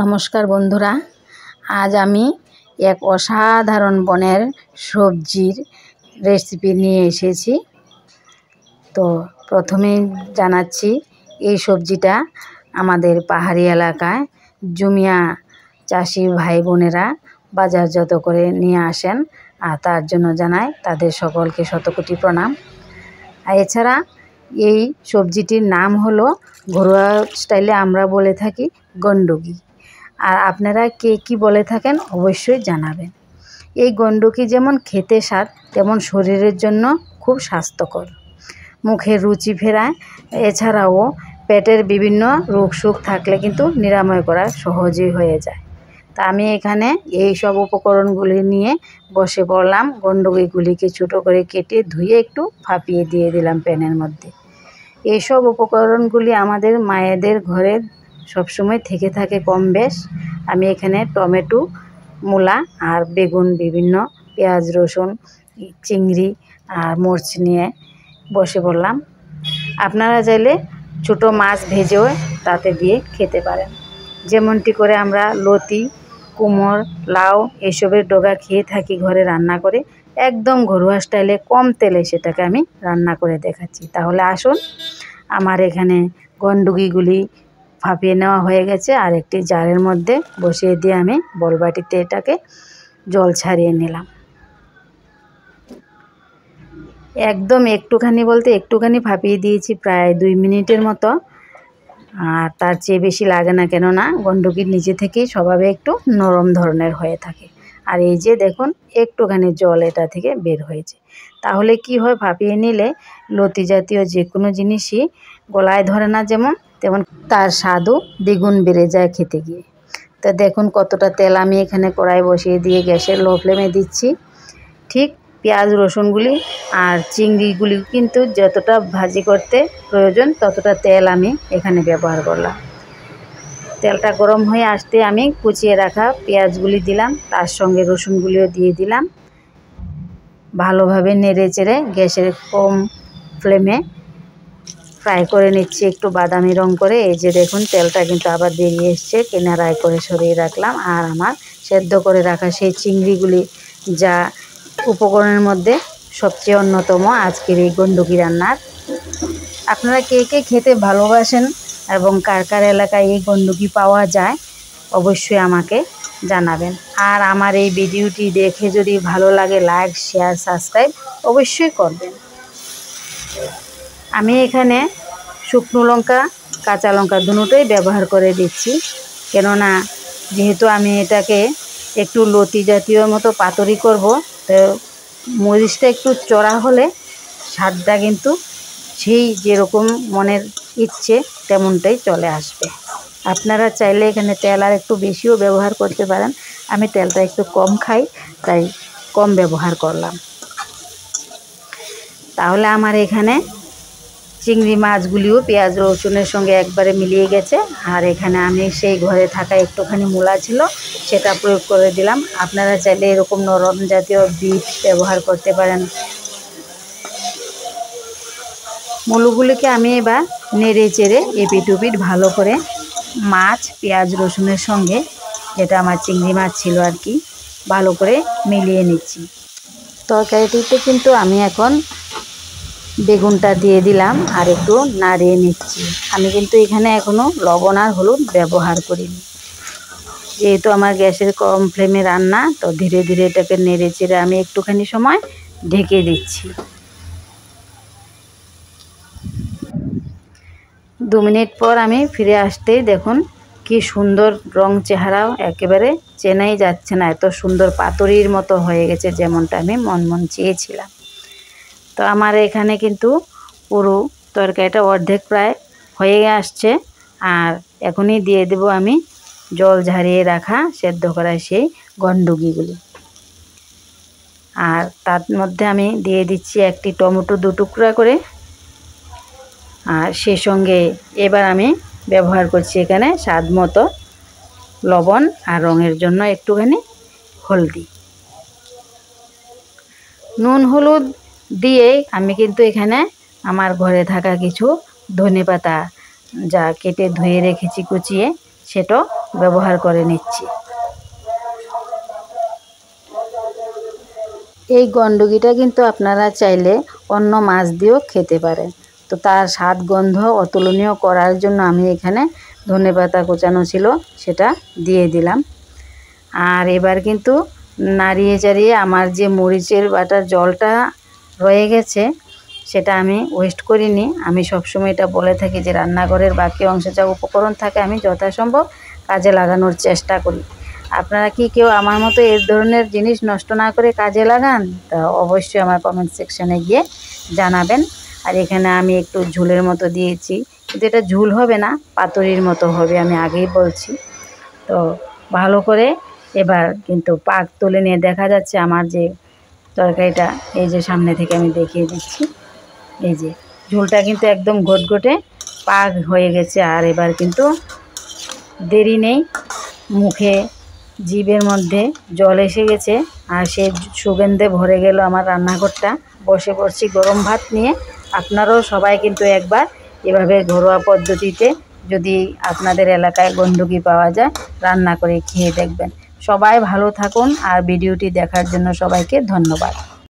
নমস্কার বন্ধুরা, আজ আমি এক অসাধারণ বনের সবজির রেসিপি নিয়ে এসেছি। তো প্রথমেই জানাচ্ছি, এই সবজিটা আমাদের পাহাড়ি এলাকায় জুমিয়া চাষি ভাই বোনেরা বাজারজাত করে নিয়ে আসেন, আর তার জন্য জানাই তাদের সকলকে শতকোটি প্রণাম। আর এছাড়া এই সবজিটির নাম হলো, ঘরোয়া স্টাইলে আমরা বলে থাকি গন্ডকি। আর আপনারা কে কী বলে থাকেন অবশ্যই জানাবেন। এই গন্ডকি যেমন খেতে স্বাদ, তেমন শরীরের জন্য খুব স্বাস্থ্যকর, মুখের রুচি ফেরায়। এছাড়াও পেটের বিভিন্ন রোগ শোক থাকলে কিন্তু নিরাময় করা সহজেই হয়ে যায়। তা আমি এখানে এই সব উপকরণগুলি নিয়ে বসে পড়লাম। গন্ডকিগুলিকে ছোটো করে কেটে ধুয়ে একটু ভাপিয়ে দিয়ে দিলাম প্যানের মধ্যে। এইসব উপকরণগুলি আমাদের মায়েদের ঘরে সবসময় থেকে থাকে কম বেশ। আমি এখানে টমেটো, মূলা আর বেগুন, বিভিন্ন পেঁয়াজ, রসুন, চিংড়ি আর মরিচ নিয়ে বসে পড়লাম। আপনারা চাইলে ছোটো মাছ ভেজেও তাতে দিয়ে খেতে পারেন। যেমনটি করে আমরা লতি, কুমড়, লাউ এসবের ডগা খেয়ে থাকি ঘরে রান্না করে, একদম ঘরোয়া স্টাইলে কম তেলে সেটাকে আমি রান্না করে দেখাচ্ছি। তাহলে আসুন, আমার এখানে গন্ডকিগুলি ভাপিয়ে নেওয়া হয়ে গেছে, আর একটি জারের মধ্যে বসিয়ে দিয়ে আমি বলবাটিতে এটাকে জল ছাড়িয়ে নিলাম। একদম একটুখানি বলতে একটুখানি ভাপিয়ে দিয়েছি, প্রায় 2 মিনিটের মতো। আর তার চেয়ে বেশি লাগে না, কেননা গন্ডকির নিচে থেকেই স্বভাবে একটু নরম ধরনের হয়ে থাকে। আর এই যে দেখুন, একটুখানি জল এটা থেকে বের হয়েছে। তাহলে কি হয়, ভাপিয়ে নিলে লতি জাতীয় যে কোনো জিনিসই গলায় ধরে না, যেমন তেমন তার স্বাদও দ্বিগুণ বেড়ে যায় খেতে গিয়ে। তো দেখুন কতটা তেল আমি এখানে কড়াই বসিয়ে দিয়ে গ্যাসের লো ফ্লেমে দিচ্ছি। ঠিক পেঁয়াজ রসুনগুলি আর চিংড়িগুলি কিন্তু যতটা ভাজি করতে প্রয়োজন ততটা তেল আমি এখানে ব্যবহার করলাম। তেলটা গরম হয়ে আসতে আমি কুচিয়ে রাখা পেঁয়াজগুলি দিলাম, তার সঙ্গে রসুনগুলিও দিয়ে দিলাম। ভালোভাবে নেড়ে চেড়ে গ্যাসের কম ফ্লেমে ফ্রাই করে নিচ্ছি, একটু বাদামি রং করে। এই যে দেখুন, তেলটা কিন্তু আবার বেরিয়ে এসছে, কিনারায় করে সরিয়ে রাখলাম। আর আমার সেদ্ধ করে রাখা সেই চিংড়িগুলি, যা উপকরণের মধ্যে সবচেয়ে অন্যতম আজকের এই গন্ডকি রান্নার। আপনারা কে কে খেতে ভালোবাসেন এবং কার কার এলাকায় এই গন্ডকি পাওয়া যায় অবশ্যই আমাকে জানাবেন। আর আমার এই ভিডিওটি দেখে যদি ভালো লাগে, লাইক, শেয়ার, সাবস্ক্রাইব অবশ্যই করবেন। আমি এখানে শুকনো লঙ্কা, কাঁচা লঙ্কা দুটোই ব্যবহার করে দিচ্ছি, কেননা যেহেতু আমি এটাকে একটু লতি জাতীয় মতো পাতুরি করব, তো মরিচটা একটু চড়া হলে স্বাদটা কিন্তু সেই যেরকম মনের ইচ্ছে তেমনটাই চলে আসবে। আপনারা চাইলে এখানে তেল আর একটু বেশিও ব্যবহার করতে পারেন। আমি তেলটা একটু কম খাই, তাই কম ব্যবহার করলাম। তাহলে আমার এখানে চিংড়ি মাছগুলিও পেঁয়াজ রসুনের সঙ্গে একবারে মিলিয়ে গেছে। আর এখানে আমি সেই ঘরে থাকা একটুখানি মূলা ছিল, সেটা প্রয়োগ করে দিলাম। আপনারা চাইলে এরকম নরম জাতীয় বিট ব্যবহার করতে পারেন। মূলগুলিকে আমি এবার নেড়ে চেড়ে এপিট ওপিট ভালো করে মাছ, পেঁয়াজ রসুনের সঙ্গে, যেটা আমার চিংড়ি মাছ ছিল আর কি, ভালো করে মিলিয়ে নিচ্ছি। তরকারিটিতে কিন্তু আমি এখন বেগুনটা দিয়ে দিলাম আর একটু নাড়িয়ে নিচ্ছি। আমি কিন্তু এখানে এখনও লবণ আর হলুদ ব্যবহার করিনি, যেহেতু আমার গ্যাসের কম ফ্লেমে রান্না। তো ধীরে ধীরে এটাকে নেড়ে চেড়ে আমি একটুখানি সময় ঢেকে দিচ্ছি। 2 মিনিট পর আমি ফিরে আসতেই দেখুন কি সুন্দর রং, চেহারাও একেবারে চেনাই যাচ্ছে না, এত সুন্দর পাতুরির মতো হয়ে গেছে, যেমনটা আমি মন চেয়েছিলাম। তো আমার এখানে কিন্তু পুরো তরকারিটা অর্ধেক প্রায় হয়ে আসছে। আর এখনই দিয়ে দেব আমি জল ঝরিয়ে রাখা সেদ্ধ করা সেই গন্ডকিগুলি। আর তার মধ্যে আমি দিয়ে দিচ্ছি একটি টমেটো 2 টুকরা করে। আর সেই সঙ্গে এবার আমি ব্যবহার করছি এখানে স্বাদ মতো লবণ, আর রঙের জন্য একটুখানি হলদি। নুন হলুদ দিয়ে আমি কিন্তু এখানে আমার ঘরে থাকা কিছু ধনেপাতা, যা কেটে ধুয়ে রেখেছি কুচিয়ে, সেটাও ব্যবহার করে নিচ্ছি। এই গণ্ডকিটা কিন্তু আপনারা চাইলে অন্য মাছ দিয়েও খেতে পারেন। তো তার স্বাদ গন্ধ অতুলনীয় করার জন্য আমি এখানে ধনেপাতা কুচানো ছিল সেটা দিয়ে দিলাম। আর এবার কিন্তু নাড়িয়ে চাড়িয়ে আমার যে মরিচের বাটার জলটা রয়ে গেছে সেটা আমি ওয়েস্ট করিনি। আমি সবসময় এটা বলে থাকি যে রান্নাঘরের বাকি অংশে যা উপকরণ থাকে আমি যথাসম্ভব কাজে লাগানোর চেষ্টা করি। আপনারা কি কেউ আমার মতো এই ধরনের জিনিস নষ্ট না করে কাজে লাগান? তা অবশ্যই আমার কমেন্ট সেকশানে গিয়ে জানাবেন। আর এখানে আমি একটু ঝোলের মতো দিয়েছি, কিন্তু এটা ঝোল হবে না, পাতুরির মতো হবে, আমি আগেই বলছি। তো ভালো করে এবার কিন্তু পাক তুলে নিয়ে দেখা যাচ্ছে আমার যে তরকারিটা, এই যে সামনে থেকে আমি দেখিয়ে দিচ্ছি, এই যে ঝোলটা কিন্তু একদম ঘটঘটে পাক হয়ে গেছে। আর এবার কিন্তু দেরি নেই, মুখে জিভের মধ্যে জল এসে গেছে আর সে সুগন্ধে ভরে গেল আমার রান্নাঘরটা। বসে পড়ছি গরম ভাত নিয়ে। আপনারাও সবাই কিন্তু একবার এভাবে ঘরোয়া পদ্ধতিতে যদি আপনাদের এলাকায় গণ্ডকি পাওয়া যায় রান্না করে খেয়ে দেখবেন। সবাই ভালো থাকুন আর ভিডিওটি দেখার জন্য সবাইকে ধন্যবাদ।